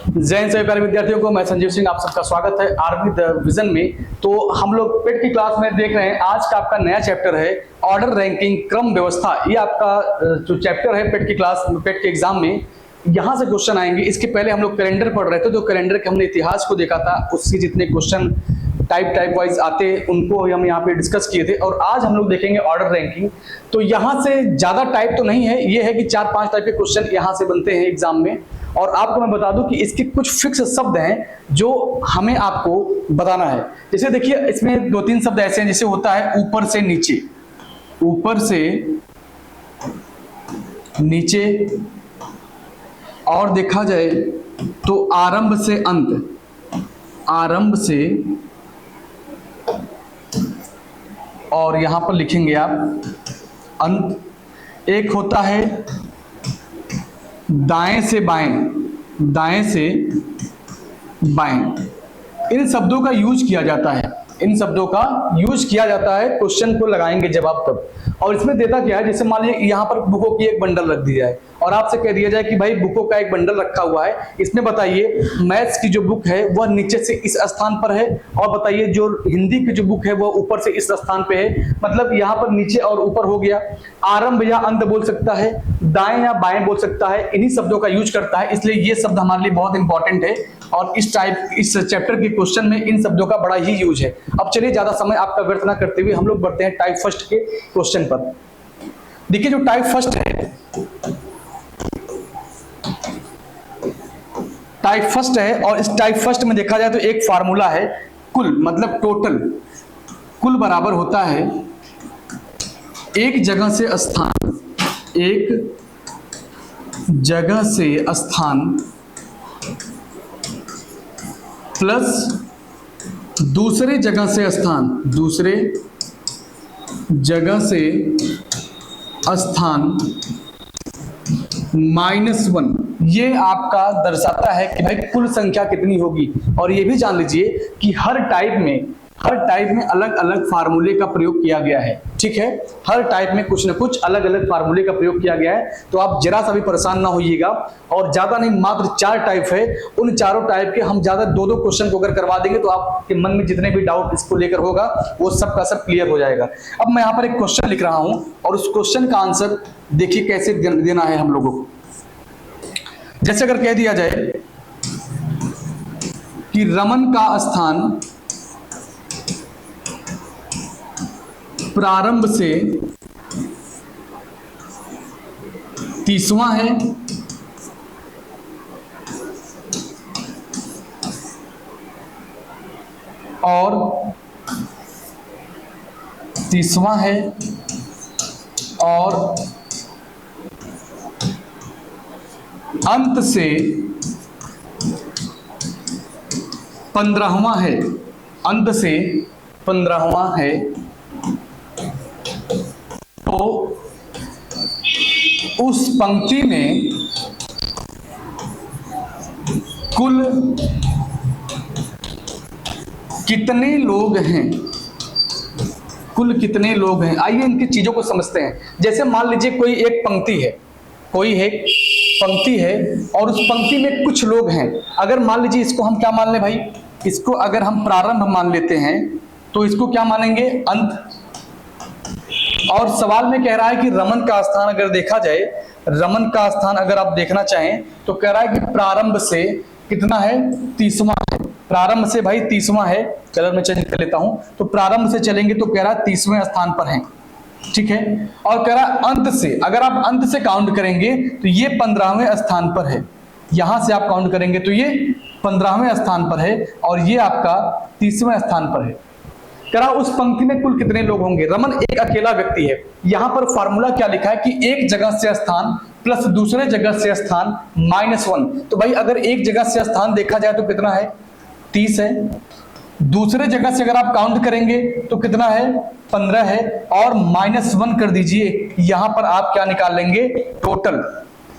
जैन सभी प्यारे विद्यार्थियों को मैं संजीव सिंह, आप सबका स्वागत है आर्मी द विजन में। तो हम लोग पेट की क्लास में देख रहे हैं, आज का आपका नया चैप्टर है ऑर्डर रैंकिंग क्रम व्यवस्था। ये आपका जो चैप्टर है पेट की क्लास पेट के एग्जाम में यहाँ से क्वेश्चन आएंगे। इसके पहले हम लोग कैलेंडर पढ़ रहे थे, तो कैलेंडर के हमने इतिहास को देखा था, उससे जितने क्वेश्चन टाइप वाइज आते उनको हम यहाँ पे डिस्कस किए थे। और आज हम लोग देखेंगे ऑर्डर रैंकिंग। तो यहाँ से ज्यादा टाइप तो नहीं है, ये है कि 4-5 टाइप के क्वेश्चन यहाँ से बनते हैं एग्जाम में। और आपको मैं बता दूं कि इसके कुछ फिक्स शब्द हैं जो हमें आपको बताना है। जैसे देखिए, इसमें 2-3 शब्द ऐसे हैं, जैसे होता है ऊपर से नीचे, ऊपर से नीचे, और देखा जाए तो आरंभ से अंत, आरंभ से, और यहां पर लिखेंगे आप अंत। एक होता है दाएं से बाएं, दाएं से बाएं। इन शब्दों का यूज किया जाता है, इन शब्दों का यूज किया जाता है क्वेश्चन को लगाएंगे जवाब तब। और इसमें देता क्या है, जैसे मान लीजिए यहाँ पर बुकों की एक बंडल रख दी जाए और आपसे कह दिया जाए कि भाई बुकों का एक बंडल रखा हुआ है, इसमें बताइए मैथ्स की जो बुक है वह नीचे से इस स्थान पर है, और बताइए जो हिंदी की जो बुक है वह ऊपर से इस स्थान पे है। मतलब यहाँ पर नीचे और ऊपर हो गया। आरंभ या अंत बोल सकता है, दाएं या बाएं बोल सकता है, इन्हीं शब्दों का यूज करता है। इसलिए ये शब्द हमारे लिए बहुत इंपॉर्टेंट है और इस चैप्टर के क्वेश्चन में इन शब्दों का बड़ा ही यूज है। अब चलिए ज्यादा समय आपका व्यर्थ ना करते हुए हम लोग बढ़ते हैं टाइप फर्स्ट के क्वेश्चन पर। देखिए जो टाइप फर्स्ट है, टाइप फर्स्ट है, और इस टाइप फर्स्ट में देखा जाए तो एक फार्मूला है, कुल मतलब टोटल, कुल बराबर होता है एक जगह से स्थान, एक जगह से स्थान प्लस दूसरे जगह से स्थान, दूसरे जगह से स्थान -1। ये आपका दर्शाता है कि भाई कुल संख्या कितनी होगी। और ये भी जान लीजिए कि हर टाइप में अलग अलग फार्मूले का प्रयोग किया गया है। ठीक है, हर टाइप में कुछ न कुछ अलग अलग फार्मूले का प्रयोग किया गया है। तो आप जरा सा भी परेशान ना होइएगा। और ज्यादा नहीं, मात्र 4 टाइप है, उन चारों टाइप के हम ज्यादा 2-2 क्वेश्चन को अगर करवा देंगे तो आपके मन में जितने भी डाउट इसको लेकर होगा वो सब का सब क्लियर हो जाएगा। अब मैं यहाँ पर एक क्वेश्चन लिख रहा हूं और उस क्वेश्चन का आंसर देखिए कैसे देना है हम लोगों को। जैसे अगर कह दिया जाए कि रमन का स्थान प्रारंभ से 30वां है और 30वां है और अंत से 15वां है, अंत से 15वां है, तो उस पंक्ति में कुल कितने लोग हैं, कुल कितने लोग हैं। आइए इनकी चीजों को समझते हैं। जैसे मान लीजिए कोई एक पंक्ति है, कोई एक पंक्ति है और उस पंक्ति में कुछ लोग हैं। अगर मान लीजिए इसको हम क्या मान लें भाई, इसको अगर हम प्रारंभ मान लेते हैं तो इसको क्या मानेंगे, अंत। और सवाल में कह रहा है कि रमन का स्थान अगर देखा जाए, रमन का स्थान अगर आप देखना चाहें तो कह रहा है कि प्रारंभ से कितना है, 30वां है। प्रारंभ से भाई 30वां है, कलर में चेंज कर लेता हूं। तो प्रारंभ से चलेंगे तो कह रहा है 30वें स्थान पर है। ठीक है, और कह रहा है अंत से, अगर आप अंत से काउंट करेंगे तो ये 15वें स्थान पर है। यहां से आप काउंट करेंगे तो ये 15वें स्थान पर है और ये आपका 30वें स्थान पर है। करा उस पंक्ति में कुल कितने लोग होंगे। रमन एक अकेला व्यक्ति है। यहां पर फार्मूला क्या लिखा है कि एक जगह से स्थान प्लस दूसरे जगह से स्थान -1। तो भाई अगर एक जगह से स्थान देखा जाए तो कितना है, 30 है। दूसरे जगह से अगर आप काउंट करेंगे तो कितना है, 15 है, और -1 कर दीजिए। यहां पर आप क्या निकाल लेंगे, टोटल।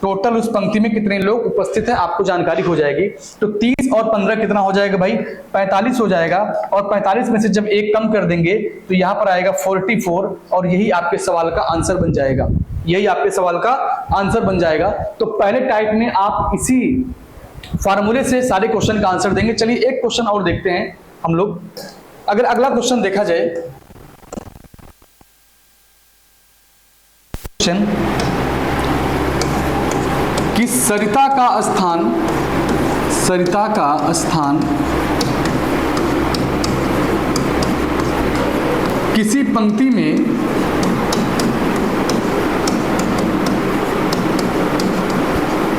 टोटल उस पंक्ति में कितने लोग उपस्थित हैं आपको जानकारी हो जाएगी। तो 30 और 15 कितना हो जाएगा भाई, 45 हो जाएगा। और 45 में से जब एक कम कर देंगे तो यहां पर आएगा 44, और यही आपके सवाल का आंसर बन जाएगा। यही आपके सवाल का आंसर बन जाएगा। तो पहले टाइप में आप इसी फार्मूले से सारे क्वेश्चन का आंसर देंगे। चलिए एक क्वेश्चन और देखते हैं हम लोग। अगर अगला क्वेश्चन देखा जाए, क्वेश्चन कि सरिता का स्थान किसी पंक्ति में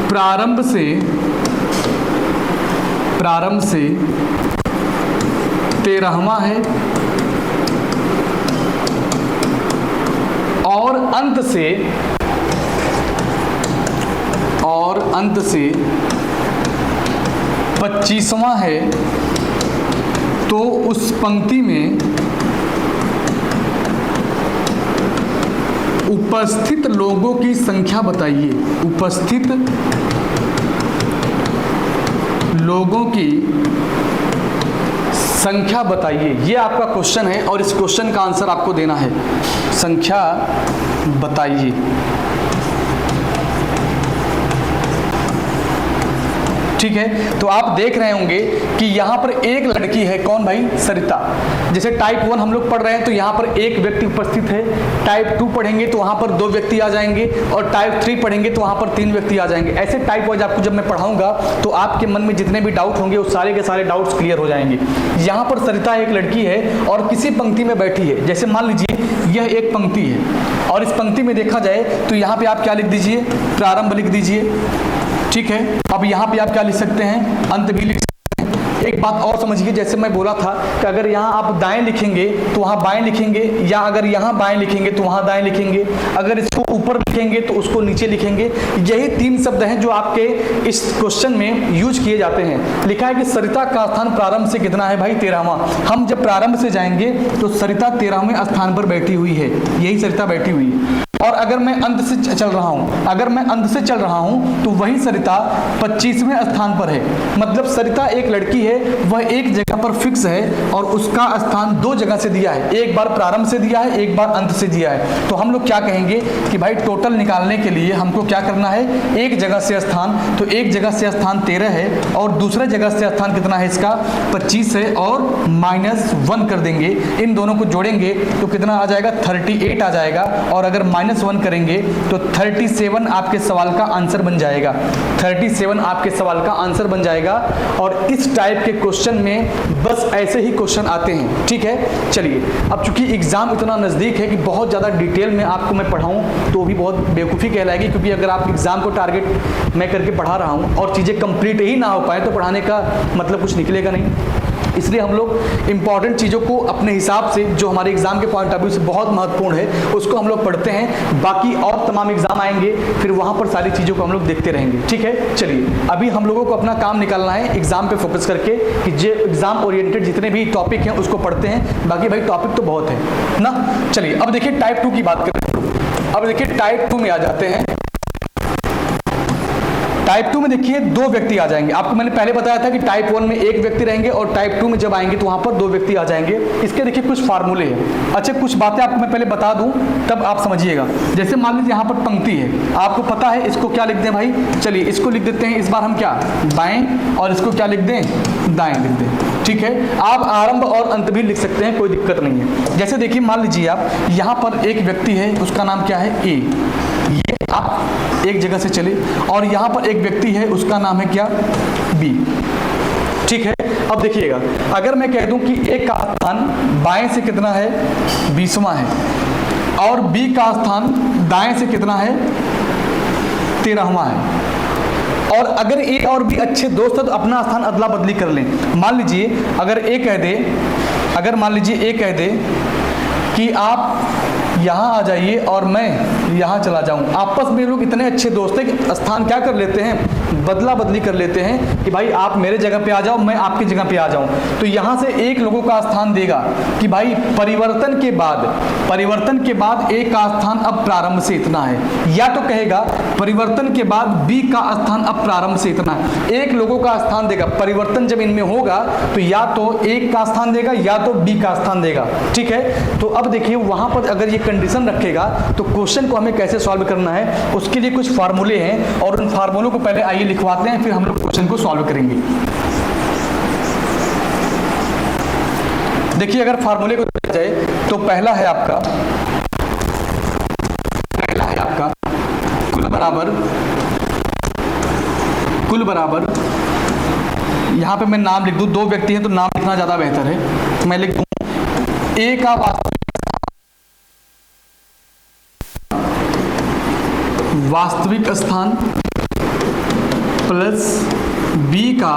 प्रारंभ से 13वां है और अंत से 25वां है, तो उस पंक्ति में उपस्थित लोगों की संख्या बताइए। उपस्थित लोगों की संख्या बताइए, ये आपका क्वेश्चन है और इस क्वेश्चन का आंसर आपको देना है। संख्या बताइए। ठीक है, तो आप देख रहे होंगे कि यहाँ पर एक लड़की है, कौन भाई? सरिता। जैसे टाइप 1 हम लोग पढ़ रहे हैं तो यहाँ पर एक व्यक्ति उपस्थित है, टाइप 2 पढ़ेंगे तो वहाँ पर 2 व्यक्ति आ जाएंगे, और टाइप 3 पढ़ेंगे तो वहाँ पर 3 व्यक्ति आ जाएंगे। ऐसे टाइप वाइज आपको जब मैं पढ़ाऊंगा तो आपके मन में जितने भी डाउट होंगे वो सारे के सारे डाउट्स क्लियर हो जाएंगे। यहाँ पर सरिता एक लड़की है और किसी पंक्ति में बैठी है। जैसे मान लीजिए यह एक पंक्ति है और इस पंक्ति में देखा जाए तो यहाँ पे आप क्या लिख दीजिए? प्रारंभ लिख दीजिए। ठीक है, अब यहाँ पे आप क्या लिख सकते हैं? अंत भी लिख सकते हैं। एक बात और समझिए, जैसे मैं बोला था कि अगर यहाँ आप दाएं लिखेंगे तो वहाँ बाएं लिखेंगे, या अगर यहाँ बाएं लिखेंगे तो वहाँ दाएं लिखेंगे, अगर इसको ऊपर लिखेंगे तो उसको नीचे लिखेंगे। यही 3 शब्द हैं जो आपके इस क्वेश्चन में यूज किए जाते हैं। लिखा है कि सरिता का स्थान प्रारंभ से कितना है भाई? 13वां। हम जब प्रारंभ से जाएंगे तो सरिता 13वें स्थान पर बैठी हुई है, यही सरिता बैठी हुई है। और अगर मैं अंत से चल रहा हूं तो वही सरिता 25वें स्थान पर है। मतलब सरिता एक लड़की है, वह एक जगह पर फिक्स है और उसका स्थान 2 जगह से दिया है, एक बार प्रारंभ से दिया है, एक बार अंत से दिया है। तो हम लोग क्या कहेंगे कि भाई टोटल निकालने के लिए हमको क्या करना है? एक जगह से स्थान, तो एक जगह से स्थान 13 है और दूसरे जगह से स्थान कितना है इसका? 25 है, और -1 कर देंगे। इन दोनों को जोड़ेंगे तो कितना आ जाएगा? 38 आ जाएगा। और अगर -1 करेंगे तो 37 आपके सवाल का आंसर बन जाएगा। 37 आपके सवाल का आंसर बन जाएगा। और इस टाइप के क्वेश्चन में बस ऐसे ही क्वेश्चन आते हैं। ठीक है, चलिए अब चूंकि एग्जाम इतना नजदीक है कि बहुत ज्यादा डिटेल में आपको मैं पढ़ाऊं तो भी बहुत बेवकूफ़ी कहलाएगी, क्योंकि अगर आप एग्जाम को टारगेट मैं करके पढ़ा रहा हूं और चीज़ें कंप्लीट ही ना हो पाए तो पढ़ाने का मतलब कुछ निकलेगा नहीं। इसलिए हम लोग इंपॉर्टेंट चीज़ों को अपने हिसाब से, जो हमारे एग्जाम के पॉइंट ऑफ व्यू से बहुत महत्वपूर्ण है, उसको हम लोग पढ़ते हैं। बाकी और तमाम एग्जाम आएंगे फिर वहाँ पर सारी चीज़ों को हम लोग देखते रहेंगे। ठीक है, चलिए अभी हम लोगों को अपना काम निकालना है एग्जाम पे फोकस करके, कि जो एग्जाम ओरिएंटेड जितने भी टॉपिक हैं उसको पढ़ते हैं। बाकी भाई टॉपिक तो बहुत है ना। चलिए अब देखिए टाइप 2 की बात करें। अब देखिए टाइप 2 में आ जाते हैं। टाइप 2 में देखिए 2 व्यक्ति आ जाएंगे। आपको मैंने पहले बताया था कि टाइप 1 में 1 व्यक्ति रहेंगे और टाइप 2 में जब आएंगे तो वहां पर 2 व्यक्ति आ जाएंगे। इसके देखिए कुछ फार्मूले हैं। अच्छा, कुछ बातें आपको मैं पहले बता दूं तब आप समझिएगा। जैसे मान लीजिए यहाँ पर पंक्ति है, आपको पता है इसको क्या लिख दें भाई? चलिए इसको लिख देते हैं इस बार हम क्या? बाएं। और इसको क्या लिख दें? दाएं लिख दें। ठीक है, आप आरंभ और अंत भी लिख सकते हैं, कोई दिक्कत नहीं है। जैसे देखिए मान लीजिए आप यहाँ पर एक व्यक्ति है, उसका नाम क्या है? ए। ये आप एक जगह से चले, और यहाँ पर एक व्यक्ति है, उसका नाम है क्या? बी। ठीक है, अब देखिएगा अगर मैं कह दूं कि ए का स्थान बाएं से कितना है? 20वां है, और बी का स्थान दाएं से कितना है? 13वां है। और अगर ए और बी अच्छे दोस्त है तो अपना स्थान अदला बदली कर लें। मान लीजिए अगर ए कह दे, मान लीजिए ए कह दे कि आप यहाँ आ जाइए और मैं यहाँ चला जाऊँ, आपस में लोग इतने अच्छे दोस्त हैं कि स्थान क्या कर लेते हैं? बदला बदली कर लेते हैं कि भाई आप मेरे जगह पे आ जाओ, मैं आपकी जगह पे आ जाऊँ। तो यहाँ से एक लोगों का स्थान देगा कि भाई परिवर्तन के बाद ए का स्थान अब प्रारंभ से इतना है, या तो कहेगा परिवर्तन के बाद बी का स्थान अब प्रारंभ से इतना है। एक लोगों का स्थान देगा। परिवर्तन जब इनमें होगा तो या तो ए का स्थान देगा या तो बी का स्थान देगा। ठीक है, तो अब देखिए वहां पर अगर ये कंडीशन रखेगा तो क्वेश्चन को हमें कैसे सॉल्व करना है उसके लिए कुछ फार्मूले हैं, और उन फार्मूलों को पहले आइए लिखवाते हैं, फिर हम लोग क्वेश्चन को सॉल्व करेंगे। देखिए, अगर फार्मूले को देखा जाए तो पहला है आपका कुल बराबर यहां पे मैं नाम लिख दूं, दो व्यक्ति हैं तो नाम लिखना ज्यादा बेहतर है। मैं लिख दूं ए का वास्तविक स्थान प्लस बी का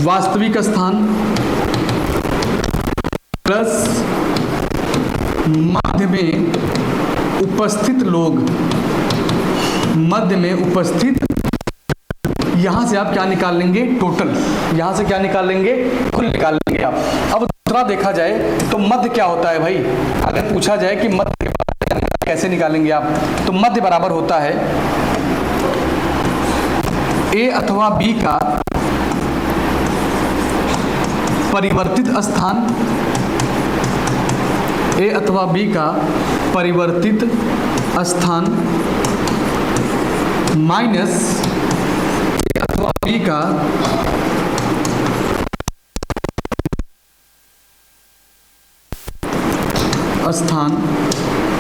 वास्तविक स्थान प्लस मध्य में उपस्थित लोग, मध्य में उपस्थित, यहां से आप क्या निकाल लेंगे? टोटल। यहां से क्या निकाल लेंगे? कुल निकाल लेंगे आप। अब दूसरा देखा जाए तो मध्य क्या होता है भाई? अगर पूछा जाए कि मध्य कैसे निकालेंगे आप, तो मध्य बराबर होता है ए अथवा बी का परिवर्तित स्थान, ए अथवा बी का परिवर्तित स्थान माइनस ए अथवा बी का स्थान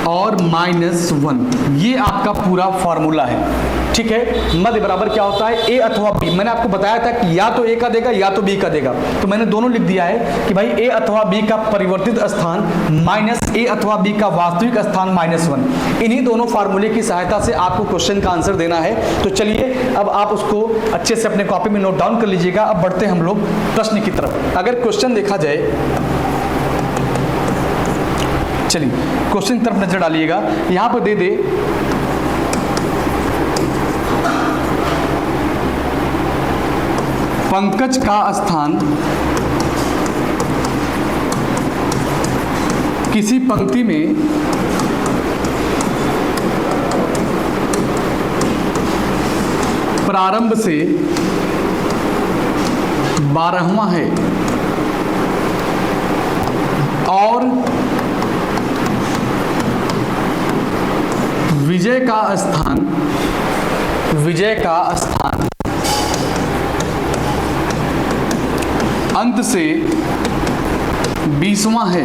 और -1। ये आपका पूरा फॉर्मूला है। ठीक है, मध्य बराबर क्या होता है? ए अथवा बी। मैंने आपको बताया था कि या तो ए का देगा या तो बी का देगा, तो मैंने दोनों लिख दिया है कि भाई ए अथवा बी का परिवर्तित स्थान माइनस ए अथवा बी का वास्तविक स्थान -1। इन्हीं दोनों फार्मूले की सहायता से आपको क्वेश्चन का आंसर देना है। तो चलिए अब आप उसको अच्छे से अपने कॉपी में नोट डाउन कर लीजिएगा। अब बढ़ते हम लोग प्रश्न की तरफ। अगर क्वेश्चन देखा जाए, चलिए क्वेश्चन की तरफ नजर डालिएगा। यहां पर दे दे पंकज का स्थान किसी पंक्ति में प्रारंभ से 12वां है और विजय का स्थान अंत से 20वां है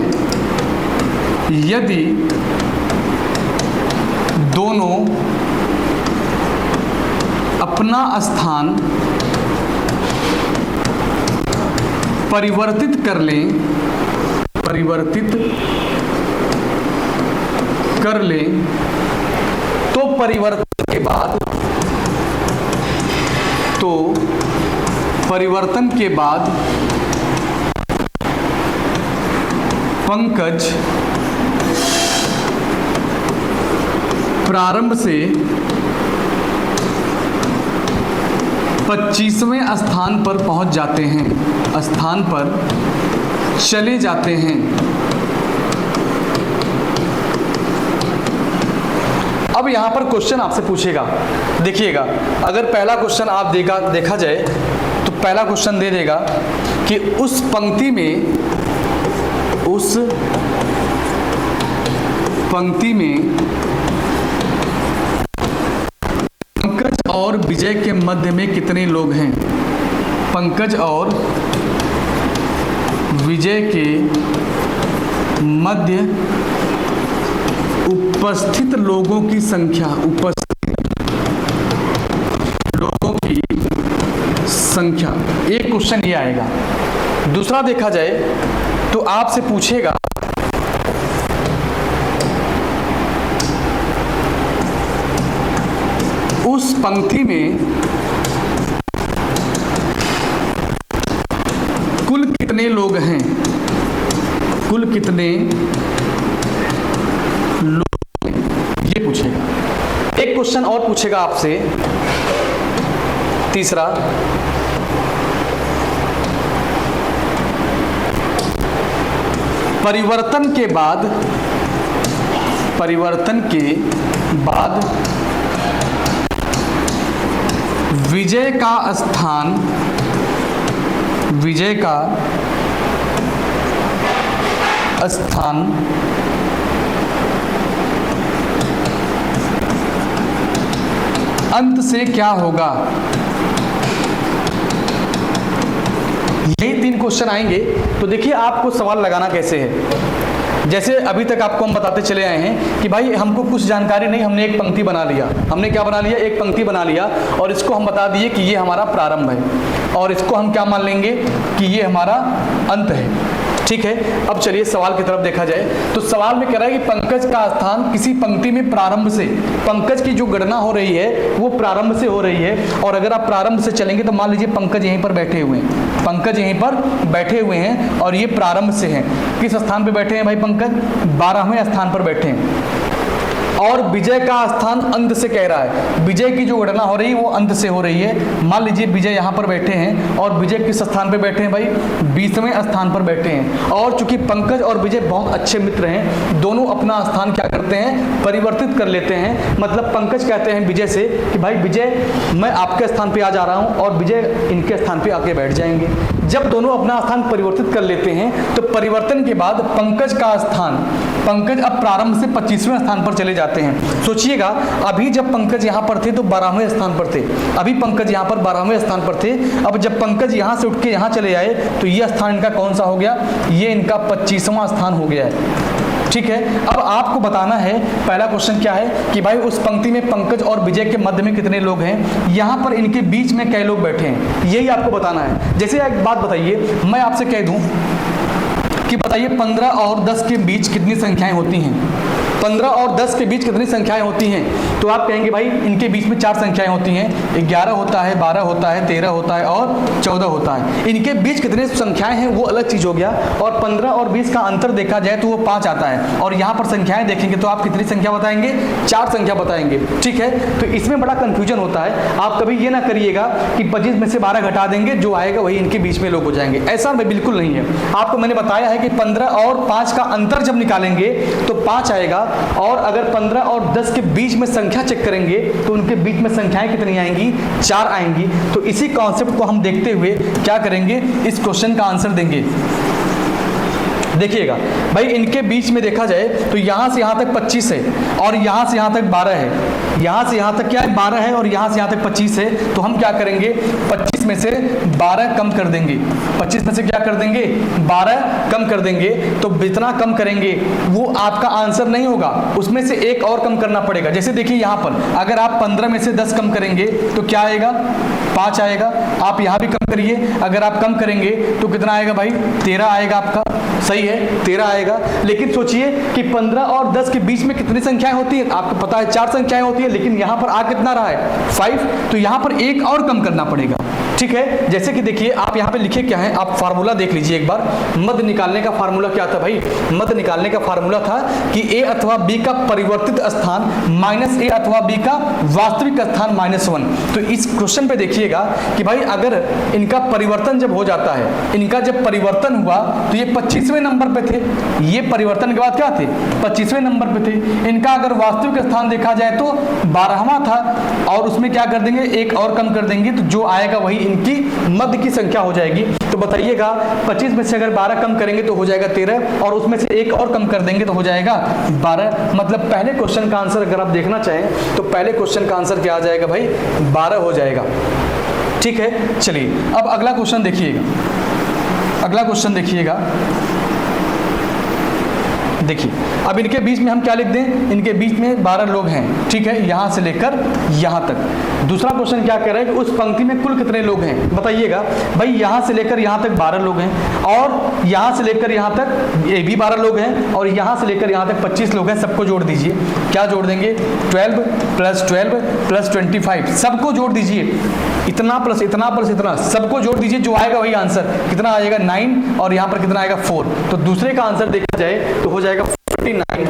यदि दोनों अपना स्थान परिवर्तित कर लें तो परिवर्तन के बाद पंकज प्रारंभ से 25वें स्थान पर पहुंच जाते हैं, स्थान पर चले जाते हैं। अब यहां पर क्वेश्चन आपसे पूछेगा, देखिएगा, अगर पहला क्वेश्चन आप देखा जाए तो पहला क्वेश्चन दे देगा कि उस पंक्ति में पंकज और विजय के मध्य में कितने लोग हैं? पंकज और विजय के मध्य उपस्थित लोगों की संख्या, एक क्वेश्चन ये आएगा। दूसरा देखा जाए तो आपसे पूछेगा उस पंक्ति में कुल कितने लोग हैं? कुल कितने लोग हैं? ये पूछेगा। एक क्वेश्चन और पूछेगा आपसे, तीसरा, परिवर्तन के बाद विजय का स्थान अंत से क्या होगा। यही 3 क्वेश्चन आएंगे। तो देखिए आपको सवाल लगाना कैसे है। जैसे अभी तक आपको हम बताते चले आए हैं कि भाई हमको कुछ जानकारी नहीं, हमने एक पंक्ति बना लिया। हमने क्या बना लिया? एक पंक्ति बना लिया और इसको हम बता दिए कि ये हमारा प्रारंभ है और इसको हम क्या मान लेंगे कि ये हमारा अंत है। ठीक है, अब चलिए सवाल की तरफ देखा जाए। तो सवाल में कह रहा है कि पंकज का स्थान किसी पंक्ति में प्रारंभ से, पंकज की जो गणना हो रही है वो प्रारंभ से हो रही है। और अगर आप प्रारंभ से चलेंगे तो मान लीजिए पंकज यहीं पर बैठे हुए हैं, पंकज यहीं पर बैठे हुए हैं और ये प्रारंभ से हैं। किस स्थान पर बैठे हैं भाई पंकज? 12वें स्थान पर बैठे हैं। और विजय का स्थान अंत से कह रहा है, विजय की जो गणना हो रही है वो अंत से हो रही है। मान लीजिए विजय यहाँ पर बैठे हैं और विजय किस स्थान पर बैठे हैं भाई? 20वें स्थान पर बैठे हैं। और चूंकि पंकज और विजय बहुत अच्छे मित्र हैं, दोनों अपना स्थान क्या करते हैं? परिवर्तित कर लेते हैं। मतलब पंकज कहते हैं विजय से कि भाई विजय मैं आपके स्थान पर आ जा रहा हूँ, और विजय इनके स्थान पर आके बैठ जाएंगे। जब दोनों अपना स्थान परिवर्तित कर लेते हैं तो परिवर्तन के बाद पंकज का स्थान, पंकज अब प्रारंभ से 25वें स्थान पर चले जाते हैं। सोचिएगा अभी जब पंकज यहाँ पर थे तो 12वें स्थान पर थे, अभी पंकज यहाँ पर 12वें स्थान पर थे। अब जब पंकज यहाँ से उठ के यहाँ चले आए तो ये स्थान इनका कौन सा हो गया? ये इनका 25वां स्थान हो गया है। ठीक है, अब आपको बताना है पहला क्वेश्चन क्या है कि भाई उस पंक्ति में पंकज और विजय के मध्य में कितने लोग हैं, यहाँ पर इनके बीच में कई लोग बैठे हैं, यही आपको बताना है। जैसे एक बात बताइए, मैं आपसे कह दूं कि बताइए 15 और 10 के बीच कितनी संख्याएं होती हैं? 15 और 10 के बीच कितनी संख्याएं होती हैं? तो आप कहेंगे भाई इनके बीच में 4 संख्याएं होती हैं, 11 होता है, 12 होता है, 13 होता है और 14 होता है। इनके बीच कितनी संख्याएं हैं वो अलग चीज हो गया। और 15 और 20 का अंतर देखा जाए तो वो 5 आता है। और यहाँ पर संख्याएं देखेंगे तो आप कितनी संख्या बताएंगे? 4 संख्या बताएंगे। ठीक है, तो इसमें बड़ा कंफ्यूजन होता है। आप कभी ये ना करिएगा कि 25 में से 12 घटा देंगे, जो आएगा वही इनके बीच में लोग हो जाएंगे, ऐसा बिल्कुल नहीं है। आपको मैंने बताया है कि 15 और 5 का अंतर जब निकालेंगे तो 5 आएगा। और अगर 15 और 10 के बीच में संख्या चेक करेंगे तो उनके बीच में संख्याएं कितनी आएंगी? 4 आएंगी। तो इसी कॉन्सेप्ट को हम देखते हुए क्या करेंगे, इस क्वेश्चन का आंसर देंगे। देखिएगा भाई इनके बीच में देखा जाए तो यहां से यहां तक 25 है और यहां से यहां तक 12 है, यहां से यहां तक क्या है? 12 है और यहां से यहां तक 25 है। तो हम क्या करेंगे? 25 में से 12 कम कर देंगे। 25 में से क्या कर देंगे? 12 कम कर देंगे। तो जितना कम करेंगे वो आपका आंसर नहीं होगा, उसमें से एक और कम करना पड़ेगा। जैसे देखिए यहां पर अगर आप 15 में से 10 कम करेंगे तो क्या आएगा? 5 आएगा। आप यहां भी कम करिए, अगर आप कम करेंगे तो कितना आएगा भाई? 13 आएगा आपका। सही है, 13 आएगा। लेकिन सोचिए कि 15 और 10 के बीच में कितनी संख्याएं होती है? आपको पता है 4 संख्याएं होती है, लेकिन यहां पर आ कितना रहा है? 5। तो यहां पर एक और कम करना पड़ेगा। ठीक है, जैसे कि देखिए आप यहाँ पे लिखे क्या है, आप फार्मूला देख लीजिए एक बार। मध्य निकालने का फार्मूला क्या था भाई? मध्य निकालने का फार्मूला था कि a अथवा b का परिवर्तित स्थान माइनस a अथवा b का वास्तविक स्थान -1। तो इस क्वेश्चन पे देखिएगा कि भाई अगर इनका परिवर्तन जब हो जाता है, इनका जब परिवर्तन हुआ तो ये 25वें नंबर पे थे, ये परिवर्तन के बाद क्या थे? 25वें नंबर पे थे। इनका अगर वास्तविक स्थान देखा जाए तो 12वां था, और उसमें क्या कर देंगे? एक और कम कर देंगे, तो जो आएगा वही इनकी मध्य की संख्या हो जाएगी। तो बताइएगा 25 में से अगर 12 कम करेंगे तो हो जाएगा 13, और उसमें से एक और कम कर देंगे तो हो जाएगा 12। मतलब पहले क्वेश्चन का आंसर अगर आप देखना चाहें तो पहले क्वेश्चन का आंसर क्या आ जाएगा भाई? 12 हो जाएगा। ठीक है, चलिए अब अगला क्वेश्चन देखिएगा। अगला क्वेश्चन देखिएगा, देखिए अब इनके बीच में हम क्या लिख दें? इनके बीच में 12 लोग हैं। ठीक है, यहां से लेकर यहां तक। दूसरा क्वेश्चन क्या कह रहा है कि उस पंक्ति में कुल कितने लोग हैं? बताइएगा भाई यहां से लेकर यहां तक 12 लोग हैं, और यहां से लेकर यहां तक ये भी 12 लोग हैं, और यहां से लेकर यहां तक 25 लोग हैं। सबको जोड़ दीजिए। क्या जोड़ देंगे? 12 + 12 + 25, सबको जोड़ दीजिए। इतना प्लस इतना प्लस इतना, सबको जोड़ दीजिए, जो आएगा वही आंसर। कितना आएगा? 9, और यहां पर कितना आएगा? 4। तो दूसरे का आंसर देखा जाए तो हो जाएगा 49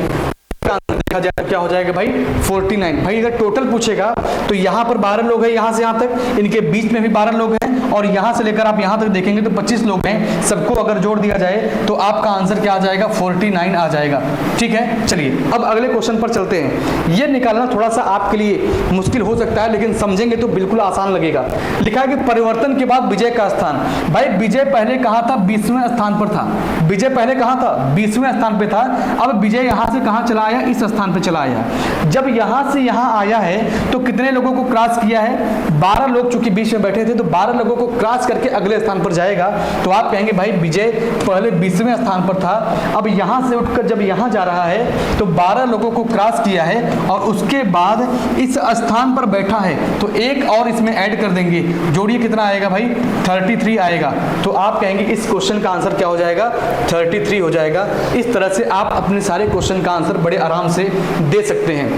का आंसर देखा जाए तो क्या हो जाएगा भाई 49। भाई अगर टोटल पूछेगा तो यहाँ पर 12 लोग हैं, यहाँ से यहाँ तक, इनके बीच में भी 12 लोग हैं, और यहाँ से लेकर आप यहाँ तक देखेंगे तो 25 लोग हैं। सबको अगर जोड़ दिया जाए तो आपका आंसर क्या आ जाएगा 49 आ जाएगा। ठीक है, चलिए अब अगले क्वेश्चन पर चलते हैं। ये निकालना थोड़ा सा आपके लिए मुश्किल हो सकता है, लेकिन समझेंगे तो बिल्कुल आसान लगेगा। लिखा है कि परिवर्तन के बाद विजय का स्थान। भाई विजय पहले कहाँ था? 20वें स्थान पर था। विजय पहले कहाँ था? 20वें स्थान पे था। अब विजय यहाँ से कहाँ चला आया? इस स्थान पे चला आया। जब यहाँ से यहाँ आया है तो कितने लोगों को क्रॉस किया है? 12 लोग चूंकि बीच में बैठे थे, तो 12 लोगों को क्रॉस करके अगले स्थान पर जाएगा। तो आप कहेंगे भाई विजय पहले 20वें स्थान पर था, अब यहाँ से उठकर जब यहाँ जा रहा है तो 12 लोगों को क्रॉस किया है और उसके बाद इस स्थान पर बैठा है, तो एक और इसमें ऐड कर देंगे। जोड़िए कितना आएगा भाई? 33 आएगा। तो आप कहेंगे इस क्वेश्चन का आंसर क्या हो जाएगा? 33 हो जाएगा। इस तरह से आप अपने सारे क्वेश्चन का आंसर बड़े आराम से दे सकते हैं।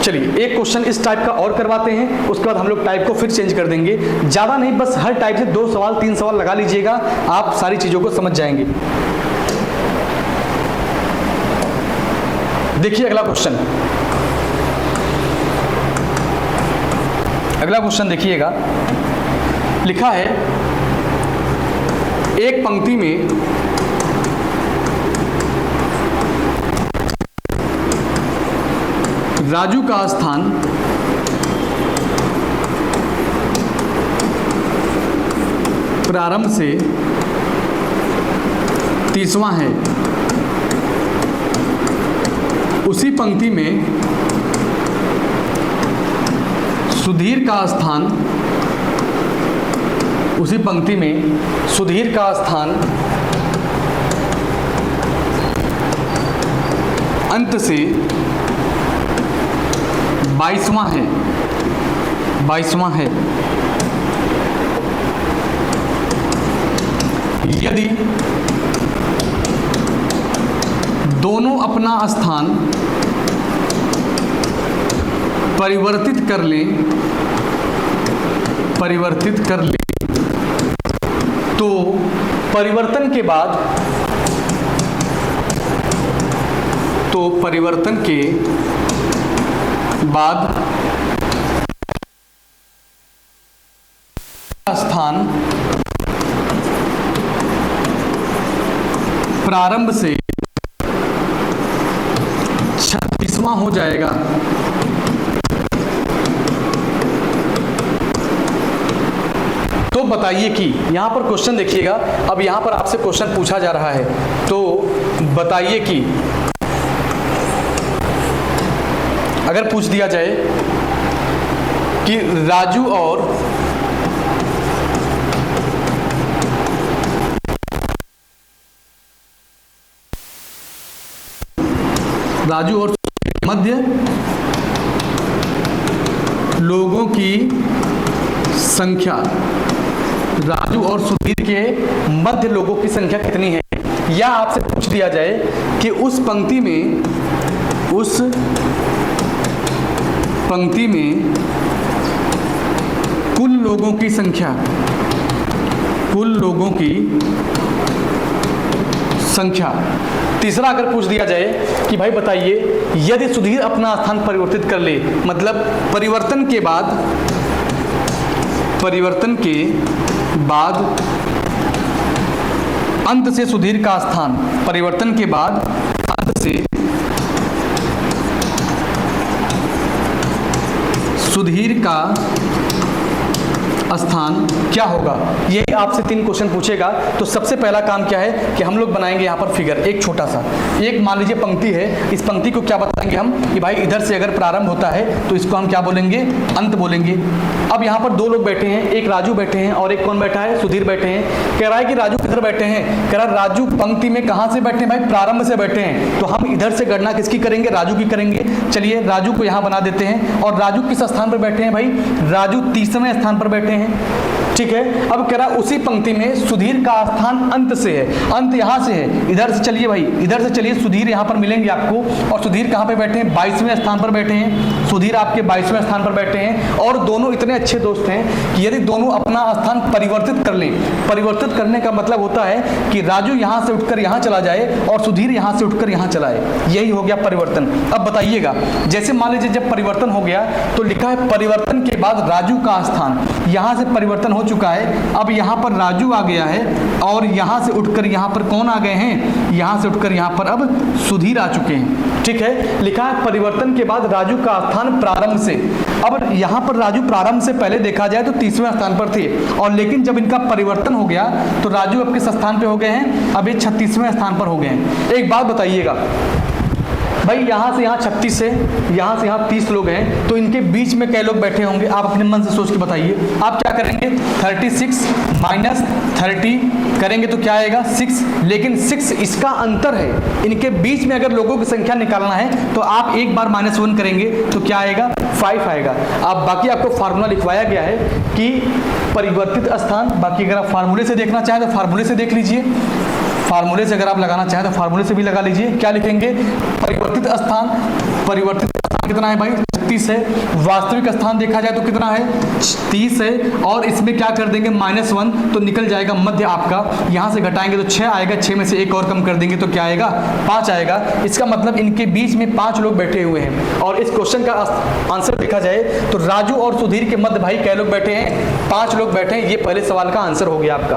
चलिए एक क्वेश्चन इस टाइप का और करवाते हैं, उसके बाद हम लोग टाइप को फिर चेंज कर देंगे। ज़्यादा नहीं, बस हर टाइप से 2 सवाल 3 सवाल लगा लीजिएगा, आप सारी चीज़ों को समझ जाएंगे। देखिए अगला क्वेश्चन, अगला क्वेश्चन देखिएगा। लिखा है एक पंक्ति में राजू का स्थान प्रारंभ से 30वां है। उसी पंक्ति में सुधीर का स्थान, उसी पंक्ति में सुधीर का स्थान अंत से 22वां है, 22वां है। यदि दोनों अपना स्थान परिवर्तित कर लें, परिवर्तित कर लें, तो परिवर्तन के बाद, तो परिवर्तन के बाद स्थान प्रारंभ से 36वां हो जाएगा। तो बताइए कि यहां पर क्वेश्चन देखिएगा। अब यहां पर आपसे क्वेश्चन पूछा जा रहा है, तो बताइए कि अगर पूछ दिया जाए कि राजू और मध्य लोगों की संख्या, राजू और सुधीर के मध्य लोगों की संख्या कितनी है? या आपसे पूछ दिया जाए कि उस पंक्ति में, उस पंक्ति में कुल लोगों की संख्या, कुल लोगों की संख्या। तीसरा अगर पूछ दिया जाए कि भाई बताइए यदि सुधीर अपना स्थान परिवर्तित कर ले, मतलब परिवर्तन के बाद, परिवर्तन के बाद अंत से सुधीर का स्थान, परिवर्तन के बाद अंत से सुधीर का स्थान क्या होगा? ये आपसे 3 क्वेश्चन पूछेगा। तो सबसे पहला काम क्या है कि हम लोग बनाएंगे यहाँ पर फिगर, एक छोटा सा, एक मान लीजिए पंक्ति है, इस पंक्ति को क्या बताएंगे हम कि भाई इधर से अगर प्रारंभ होता है तो इसको हम क्या बोलेंगे? अंत बोलेंगे। अब यहाँ पर 2 लोग बैठे हैं, एक राजू बैठे हैं और एक कौन बैठा है? सुधीर बैठे हैं। कह रहा है कि राजू किधर बैठे हैं? कह रहा है राजू पंक्ति में कहाँ से बैठे हैं? भाई प्रारंभ से बैठे हैं। तो हम इधर से गणना किसकी करेंगे? राजू की करेंगे। चलिए राजू को यहाँ बना देते हैं। और राजू किस स्थान पर बैठे हैं? भाई राजू 30वें स्थान पर बैठे हैं। हैं, ठीक है। अब कह रहा उसी पंक्ति में सुधीर का स्थान अंत से है, अंत यहाँ से है, इधर से चलिए भाई, इधर से चलिए, सुधीर यहाँ पर मिलेंगे आपको। और सुधीर कहाँ पे बैठे हैं? 22वें स्थान पर बैठे हैं। सुधीर आपके 22वें स्थान पर बैठे हैं और दोनों इतने अच्छे दोस्त हैं कि यदि दोनों अपना स्थान परिवर्तित कर लें, परिवर्तित करने का मतलब होता है कि राजू यहाँ से उठकर यहाँ चला जाए और सुधीर यहाँ से उठकर यहाँ चला आए, यही हो गया परिवर्तन। अब बताइएगा, जैसे मान लीजिए जब परिवर्तन हो गया तो लिखा है परिवर्तन के बाद राजू का स्थान, यहाँ से परिवर्तन हो चुका है, अब यहाँ पर राजू आ गया है और यहाँ से उठकर यहाँ पर कौन आ गए हैं? यहाँ से उठकर यहाँ पर अब सुधीर आ चुके हैं, ठीक है। लिखा है परिवर्तन के बाद राजू का स्थान प्रारंभ से। अब यहाँ पर राजू प्रारंभ से पहले देखा जाए तो 30वें स्थान पर थे, और लेकिन जब इनका परिवर्तन हो गया तो राजू अब किस स्थान पे हो गए हैं? अब ये 36वें स्थान पर हो गए हैं। एक बात बताइएगा भाई, यहाँ से यहाँ 36 है, यहाँ से यहाँ 30 लोग हैं, तो इनके बीच में कै लोग बैठे होंगे? आप अपने मन से सोच के बताइए। आप क्या करेंगे? 36 माइनस 30 करेंगे तो क्या आएगा? 6। लेकिन 6 इसका अंतर है, इनके बीच में अगर लोगों की संख्या निकालना है तो आप एक बार -1 करेंगे तो क्या आएगा? 5 आएगा। अब बाकी आपको फार्मूला लिखवाया गया है कि परिवर्तित स्थान, बाकी अगर आप फार्मूले से देखना चाहें तो फार्मूले से देख लीजिए, फार्मूले से अगर आप लगाना चाहें तो फार्मूले से भी लगा लीजिए। क्या लिखेंगे? परिवर्तित स्थान, परिवर्तित स्थान कितना है भाई? 36 है। वास्तविक स्थान देखा जाए तो कितना है? 30 है। और इसमें क्या कर देंगे? -1, तो निकल जाएगा मध्य आपका, यहाँ से घटाएंगे तो 6 आएगा, 6 में से एक और कम कर देंगे तो क्या आएगा? 5 आएगा। इसका मतलब इनके बीच में 5 लोग बैठे हुए हैं। और इस क्वेश्चन का आंसर देखा जाए तो राजू और सुधीर के मध्य भाई कै लोग बैठे हैं? 5 लोग बैठे हैं। ये पहले सवाल का आंसर हो गया आपका।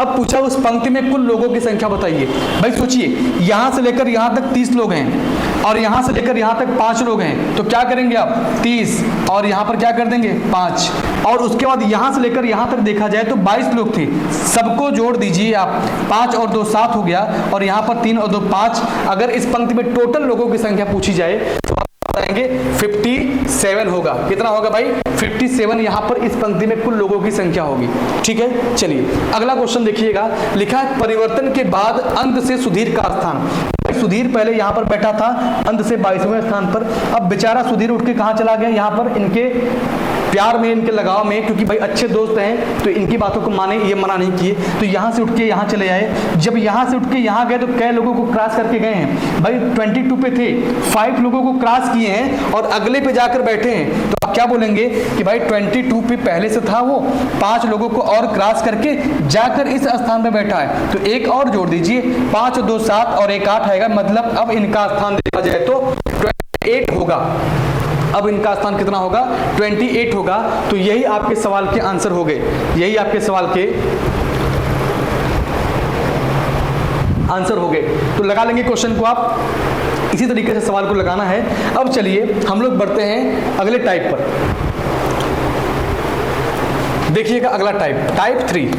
अब पूछा उस पंक्ति में कुल लोगों की संख्या बताइए। भाई सोचिए, यहाँ से लेकर यहाँ तक 30 लोग हैं और यहाँ से लेकर यहाँ तक 5 लोग हैं, तो क्या करेंगे आप? 30 और यहाँ पर क्या कर देंगे? 5। और उसके बाद यहाँ से लेकर यहाँ तक देखा जाए तो 22 लोग थे, सबको जोड़ दीजिए आप, 5 और 2 7 हो गया, और यहाँ पर 3 और 2 5। अगर इस पंक्ति में टोटल लोगों की संख्या पूछी जाए तो आप बताएंगे 57 होगा। कितना होगा भाई? 57 यहाँ पर इस पंक्ति में कुल लोगों की संख्या होगी, ठीक है। चलिए अगला क्वेश्चन देखिएगा। लिखा है परिवर्तन के बाद अंत से सुधीर का स्थान। सुधीर पहले यहाँ पर बैठा था अंत से 22वें स्थान पर, अब बेचारा सुधीर उठ के कहाँ चला गया? यहाँ पर इनके प्यार में, इनके लगाव में, क्योंकि भाई अच्छे दोस्त हैं तो इनकी बातों को माने, ये मना नहीं किए, तो यहाँ से उठ के यहाँ चले आए। जब यहाँ से उठ के यहाँ गए तो कै लोगों को क्रॉस करके गए हैं? भाई 22 पे थे, 5 लोगों को क्रॉस किए हैं और अगले पे जाकर बैठे हैं। तो आप क्या बोलेंगे कि भाई 22 पे पहले से था वो, 5 लोगों को और क्रॉस करके जाकर इस स्थान पे बैठा है, तो एक और जोड़ दीजिए, 5 और 2 7 और 1 8 आएगा। मतलब अब इनका स्थान देखा जाए तो 28 होगा। अब इनका स्थान कितना होगा? 28 होगा। तो यही आपके सवाल के आंसर हो गए, यही आपके सवाल के आंसर हो गए। तो लगा लेंगे क्वेश्चन को आप, इसी तरीके से सवाल को लगाना है। अब चलिए हम लोग बढ़ते हैं अगले टाइप पर। देखिएगा अगला टाइप, टाइप 3।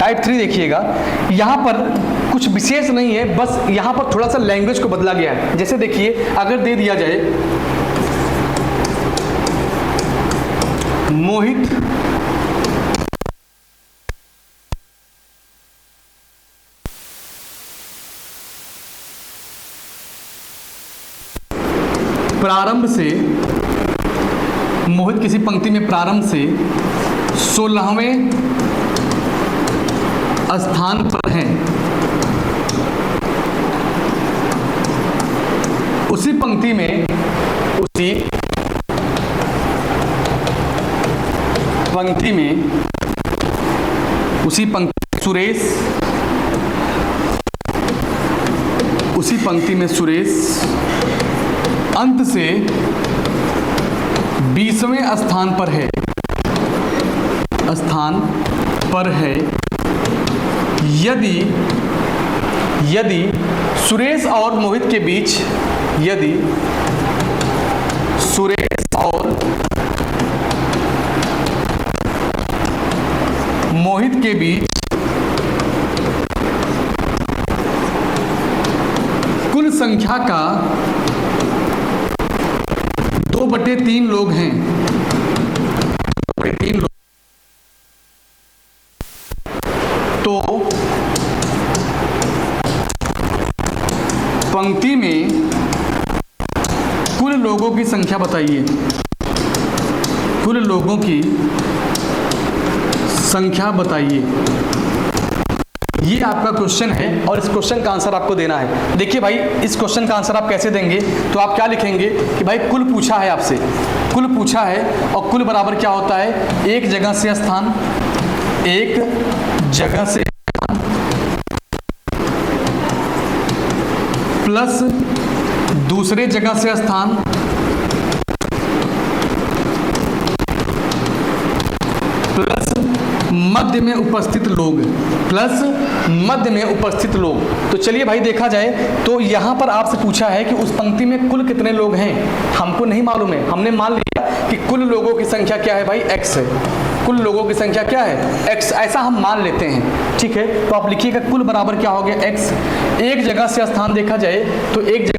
टाइप 3 देखिएगा, यहाँ पर कुछ विशेष नहीं है, बस यहाँ पर थोड़ा सा लैंग्वेज को बदला गया है। जैसे देखिए, अगर दे दिया जाए मोहित प्रारंभ से, मोहित किसी पंक्ति में प्रारंभ से 16वें स्थान पर हैं, उसी पंक्ति में सुरेश अंत से 20वें स्थान पर है, यदि सुरेश और मोहित के बीच, यदि सुरेश और मोहित के बीच कुल संख्या का 2/3 लोग हैं, 2/3 लोग, तो पंक्ति में कुल लोगों की संख्या बताइए, कुल लोगों की संख्या बताइए। ये आपका क्वेश्चन है और इस क्वेश्चन का आंसर आपको देना है। देखिए भाई, इस क्वेश्चन का आंसर आप कैसे देंगे, तो आप क्या लिखेंगे कि भाई कुल पूछा है आपसे, कुल पूछा है और कुल बराबर क्या होता है, एक जगह से स्थान, एक जगह से प्लस दूसरे जगह से स्थान प्लस मध्य में उपस्थित लोग, प्लस मध्य में उपस्थित लोग। तो चलिए भाई देखा जाए तो यहाँ पर आपसे पूछा है कि उस पंक्ति में कुल कितने लोग हैं, हमको नहीं मालूम है। हमने मान लिया कि कुल लोगों की संख्या क्या है भाई, x है। कुल लोगों की संख्या क्या है, x, ऐसा हम मान लेते हैं। ठीक है, तो आप लिखिएगा कुल बराबर क्या हो गया, x। एक जगह से स्थान देखा जाए तो एक जगह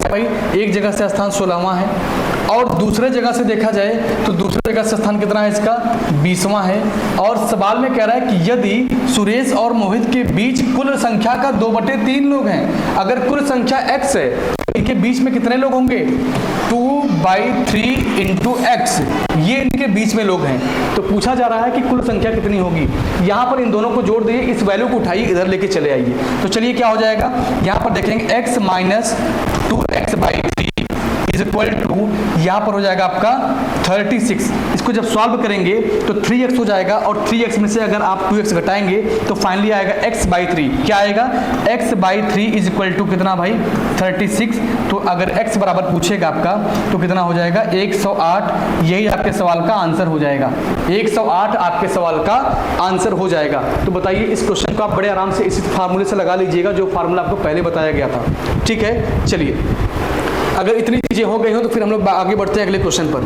भाई, एक जगह से स्थान 16वां है और दूसरे जगह से देखा जाए तो दूसरे जगह से स्थान कितना है इसका, 20वां है। और सवाल में कह रहा है कि यदि सुरेश और मोहित के बीच कुल संख्या का 2/3 लोग हैं, अगर कुल संख्या x है तो इनके बीच में कितने लोग होंगे, 2/3 इंटू x, ये इनके बीच में लोग हैं। तो पूछा जा रहा है कि कुल संख्या कितनी होगी। यहाँ पर इन दोनों को जोड़ दिए, इस वैल्यू को उठाइए, इधर लेके चले आइए। तो चलिए क्या हो जाएगा, यहाँ पर देखेंगे x minus 2x/3 is equal to, यहाँ पर हो जाएगा आपका 36। इसको जब सॉल्व करेंगे तो 3x हो जाएगा और 3x में से अगर आप 2x घटाएंगे तो फाइनली आएगा x/3। क्या आएगा, x/3 इज इक्वल टू कितना भाई, 36। तो अगर x बराबर पूछेगा आपका तो कितना हो जाएगा, 108। यही आपके सवाल का आंसर हो जाएगा, 108 आपके सवाल का आंसर हो जाएगा। तो बताइए, इस क्वेश्चन को आप बड़े आराम से इसी फार्मूले से लगा लीजिएगा जो फार्मूला आपको पहले बताया गया था। ठीक है, चलिए अगर इतनी चीजें हो गई हो तो फिर हम लोग आगे बढ़ते हैं अगले क्वेश्चन पर।